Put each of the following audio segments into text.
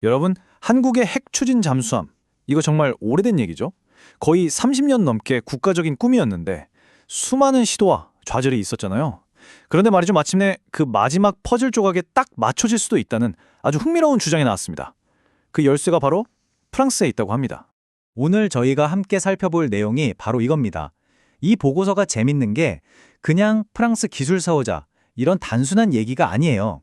여러분, 한국의 핵 추진 잠수함. 이거 정말 오래된 얘기죠. 거의 30년 넘게 국가적인 꿈이었는데 수많은 시도와 좌절이 있었잖아요. 그런데 말이죠, 마침내 그 마지막 퍼즐 조각에 딱 맞춰질 수도 있다는 아주 흥미로운 주장이 나왔습니다. 그 열쇠가 바로 프랑스에 있다고 합니다. 오늘 저희가 함께 살펴볼 내용이 바로 이겁니다. 이 보고서가 재밌는 게 그냥 프랑스 기술 사오자 이런 단순한 얘기가 아니에요.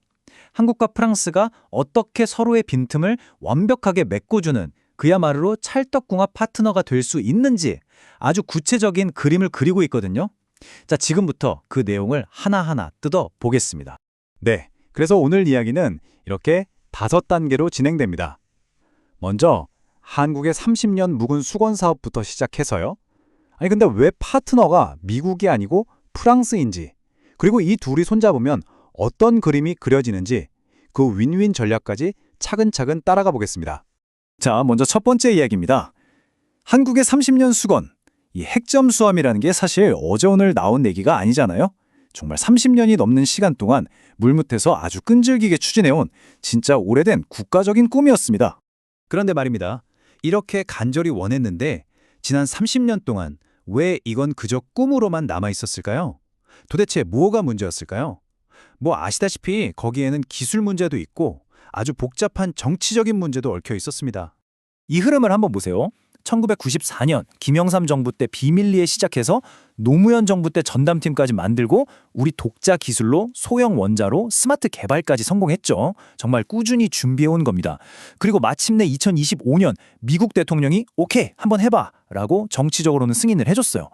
한국과 프랑스가 어떻게 서로의 빈틈을 완벽하게 메꿔주는 그야말로 찰떡궁합 파트너가 될 수 있는지 아주 구체적인 그림을 그리고 있거든요. 자, 지금부터 그 내용을 하나하나 뜯어 보겠습니다. 네, 그래서 오늘 이야기는 이렇게 5단계로 진행됩니다. 먼저 한국의 30년 묵은 수건 사업부터 시작해서요. 아니 근데 왜 파트너가 미국이 아니고 프랑스인지, 그리고 이 둘이 손잡으면 어떤 그림이 그려지는지 그 윈윈 전략까지 차근차근 따라가 보겠습니다. 자, 먼저 첫 번째 이야기입니다. 한국의 30년 수건, 이 핵잠수함이라는 게 사실 어제 오늘 나온 얘기가 아니잖아요. 정말 30년이 넘는 시간 동안 물밑에서 아주 끈질기게 추진해온 진짜 오래된 국가적인 꿈이었습니다. 그런데 말입니다. 이렇게 간절히 원했는데 지난 30년 동안 왜 이건 그저 꿈으로만 남아 있었을까요? 도대체 뭐가 문제였을까요? 뭐 아시다시피 거기에는 기술 문제도 있고 아주 복잡한 정치적인 문제도 얽혀 있었습니다. 이 흐름을 한번 보세요. 1994년 김영삼 정부 때 비밀리에 시작해서 노무현 정부 때 전담팀까지 만들고 우리 독자 기술로 소형 원자로 스마트 개발까지 성공했죠. 정말 꾸준히 준비해온 겁니다. 그리고 마침내 2025년 미국 대통령이 오케이 한번 해봐 라고 정치적으로는 승인을 해줬어요.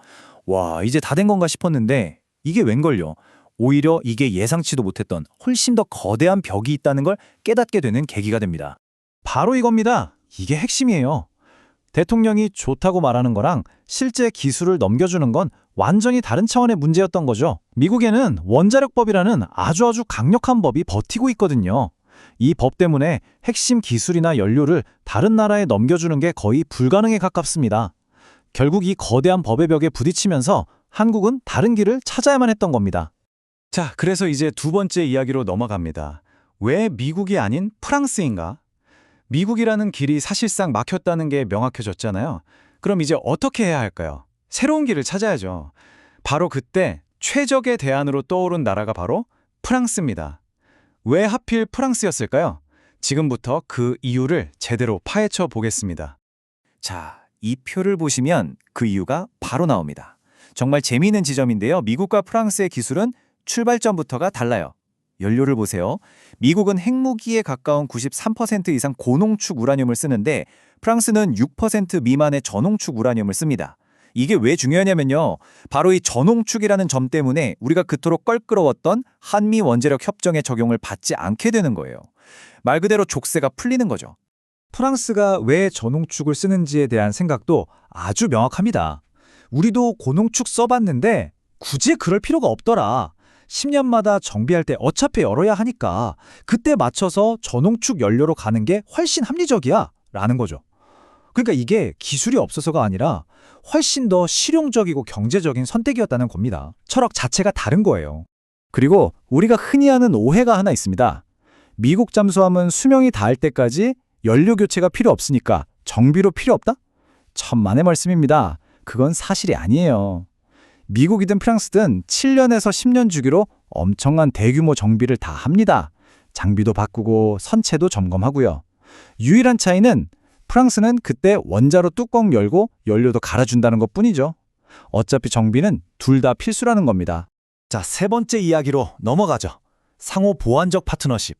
와, 이제 다 된 건가 싶었는데 이게 웬걸요. 오히려 이게 예상치도 못했던 훨씬 더 거대한 벽이 있다는 걸 깨닫게 되는 계기가 됩니다. 바로 이겁니다. 이게 핵심이에요. 대통령이 좋다고 말하는 거랑 실제 기술을 넘겨주는 건 완전히 다른 차원의 문제였던 거죠. 미국에는 원자력법이라는 아주 강력한 법이 버티고 있거든요. 이 법 때문에 핵심 기술이나 연료를 다른 나라에 넘겨주는 게 거의 불가능에 가깝습니다. 결국 이 거대한 법의 벽에 부딪히면서 한국은 다른 길을 찾아야만 했던 겁니다. 자, 그래서 이제 두 번째 이야기로 넘어갑니다. 왜 미국이 아닌 프랑스인가? 미국이라는 길이 사실상 막혔다는 게 명확해졌잖아요. 그럼 이제 어떻게 해야 할까요? 새로운 길을 찾아야죠. 바로 그때 최적의 대안으로 떠오른 나라가 바로 프랑스입니다. 왜 하필 프랑스였을까요? 지금부터 그 이유를 제대로 파헤쳐 보겠습니다. 자, 이 표를 보시면 그 이유가 바로 나옵니다. 정말 재미있는 지점인데요. 미국과 프랑스의 기술은 출발점부터가 달라요. 연료를 보세요. 미국은 핵무기에 가까운 93% 이상 고농축 우라늄을 쓰는데 프랑스는 6% 미만의 저농축 우라늄을 씁니다. 이게 왜 중요하냐면요. 바로 이 저농축이라는 점 때문에 우리가 그토록 껄끄러웠던 한미 원자력 협정의 적용을 받지 않게 되는 거예요. 말 그대로 족쇄가 풀리는 거죠. 프랑스가 왜 저농축을 쓰는지에 대한 생각도 아주 명확합니다. 우리도 고농축 써봤는데 굳이 그럴 필요가 없더라. 10년마다 정비할 때 어차피 열어야 하니까 그때 맞춰서 저농축 연료로 가는 게 훨씬 합리적이야 라는 거죠. 그러니까 이게 기술이 없어서가 아니라 훨씬 더 실용적이고 경제적인 선택이었다는 겁니다. 철학 자체가 다른 거예요. 그리고 우리가 흔히 하는 오해가 하나 있습니다. 미국 잠수함은 수명이 닿을 때까지 연료 교체가 필요 없으니까 정비로 필요 없다? 천만의 말씀입니다. 그건 사실이 아니에요. 미국이든 프랑스든 7년에서 10년 주기로 엄청난 대규모 정비를 다 합니다. 장비도 바꾸고 선체도 점검하고요. 유일한 차이는 프랑스는 그때 원자로 뚜껑 열고 연료도 갈아준다는 것뿐이죠. 어차피 정비는 둘 다 필수라는 겁니다. 자, 세 번째 이야기로 넘어가죠. 상호 보완적 파트너십.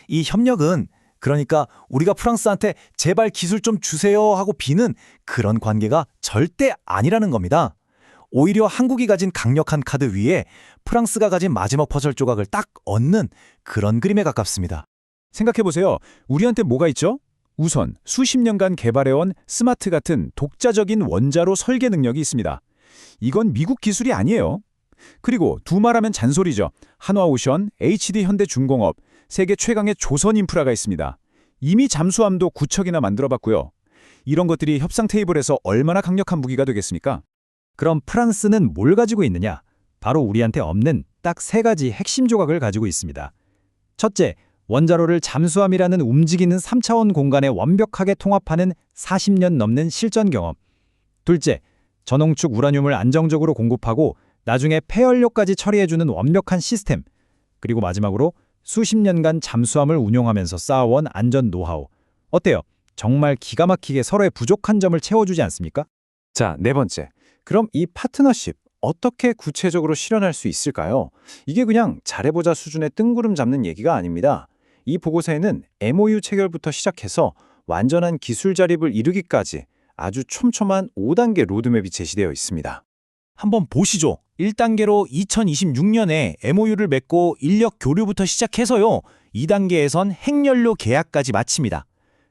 이 협력은 그러니까 우리가 프랑스한테 제발 기술 좀 주세요 하고 비는 그런 관계가 절대 아니라는 겁니다. 오히려 한국이 가진 강력한 카드 위에 프랑스가 가진 마지막 퍼즐 조각을 딱 얹는 그런 그림에 가깝습니다. 생각해보세요. 우리한테 뭐가 있죠? 우선 수십 년간 개발해온 스마트 같은 독자적인 원자로 설계 능력이 있습니다. 이건 미국 기술이 아니에요. 그리고 두말하면 잔소리죠. 한화오션, HD현대중공업, 세계 최강의 조선 인프라가 있습니다. 이미 잠수함도 9척이나 만들어봤고요. 이런 것들이 협상 테이블에서 얼마나 강력한 무기가 되겠습니까? 그럼 프랑스는 뭘 가지고 있느냐? 바로 우리한테 없는 딱 세 가지 핵심 조각을 가지고 있습니다. 첫째, 원자로를 잠수함이라는 움직이는 3차원 공간에 완벽하게 통합하는 40년 넘는 실전 경험. 둘째, 전홍축 우라늄을 안정적으로 공급하고 나중에 폐연료까지 처리해주는 완벽한 시스템. 그리고 마지막으로 수십 년간 잠수함을 운용하면서 쌓아온 안전 노하우. 어때요? 정말 기가 막히게 서로의 부족한 점을 채워주지 않습니까? 자, 네 번째. 그럼 이 파트너십 어떻게 구체적으로 실현할 수 있을까요? 이게 그냥 잘해보자 수준의 뜬구름 잡는 얘기가 아닙니다. 이 보고서에는 MOU 체결부터 시작해서 완전한 기술 자립을 이루기까지 아주 촘촘한 5단계 로드맵이 제시되어 있습니다. 한번 보시죠. 1단계로 2026년에 MOU를 맺고 인력 교류부터 시작해서요. 2단계에선 핵연료 계약까지 마칩니다.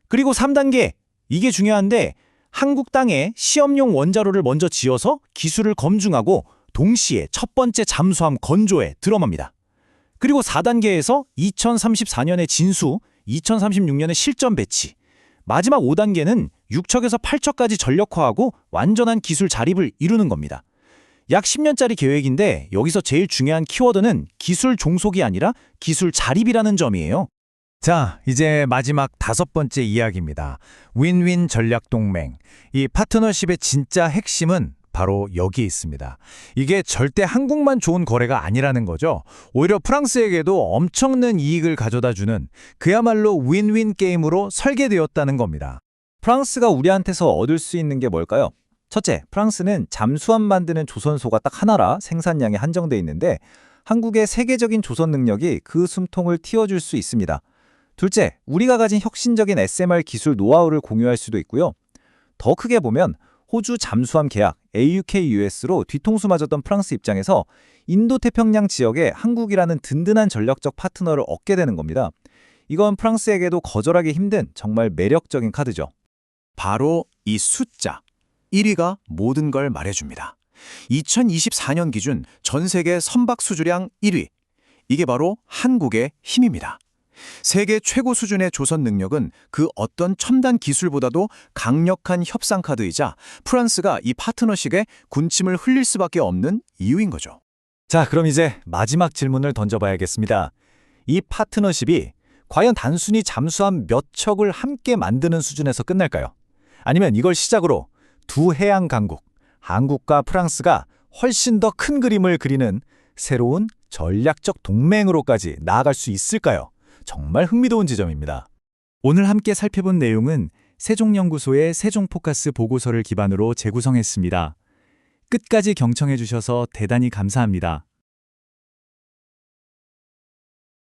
그리고 3단계, 이게 중요한데 한국 땅에 시험용 원자로를 먼저 지어서 기술을 검증하고 동시에 첫 번째 잠수함 건조에 들어갑니다. 그리고 4단계에서 2034년에 진수, 2036년에 실전 배치. 마지막 5단계는 6척에서 8척까지 전력화하고 완전한 기술 자립을 이루는 겁니다. 약 10년짜리 계획인데 여기서 제일 중요한 키워드는 기술 종속이 아니라 기술 자립이라는 점이에요. 자, 이제 마지막 5번째 이야기입니다. 윈윈 전략 동맹. 이 파트너십의 진짜 핵심은 바로 여기에 있습니다. 이게 절대 한국만 좋은 거래가 아니라는 거죠. 오히려 프랑스에게도 엄청난 이익을 가져다 주는 그야말로 윈윈 게임으로 설계되었다는 겁니다. 프랑스가 우리한테서 얻을 수 있는 게 뭘까요? 첫째, 프랑스는 잠수함 만드는 조선소가 딱 하나라 생산량이 한정돼 있는데 한국의 세계적인 조선 능력이 그 숨통을 틔워줄 수 있습니다. 둘째, 우리가 가진 혁신적인 SMR 기술 노하우를 공유할 수도 있고요. 더 크게 보면 호주 잠수함 계약 AUKUS로 뒤통수 맞았던 프랑스 입장에서 인도태평양 지역에 한국이라는 든든한 전략적 파트너를 얻게 되는 겁니다. 이건 프랑스에게도 거절하기 힘든 정말 매력적인 카드죠. 바로 이 숫자 1위가 모든 걸 말해줍니다. 2024년 기준 전 세계 선박 수주량 1위. 이게 바로 한국의 힘입니다. 세계 최고 수준의 조선 능력은 그 어떤 첨단 기술보다도 강력한 협상 카드이자 프랑스가 이 파트너십에 군침을 흘릴 수밖에 없는 이유인 거죠. 자, 그럼 이제 마지막 질문을 던져봐야겠습니다. 이 파트너십이 과연 단순히 잠수함 몇 척을 함께 만드는 수준에서 끝날까요? 아니면 이걸 시작으로 두 해양 강국, 한국과 프랑스가 훨씬 더 큰 그림을 그리는 새로운 전략적 동맹으로까지 나아갈 수 있을까요? 정말 흥미로운 지점입니다. 오늘 함께 살펴본 내용은 세종연구소의 세종포커스 보고서를 기반으로 재구성했습니다. 끝까지 경청해 주셔서 대단히 감사합니다.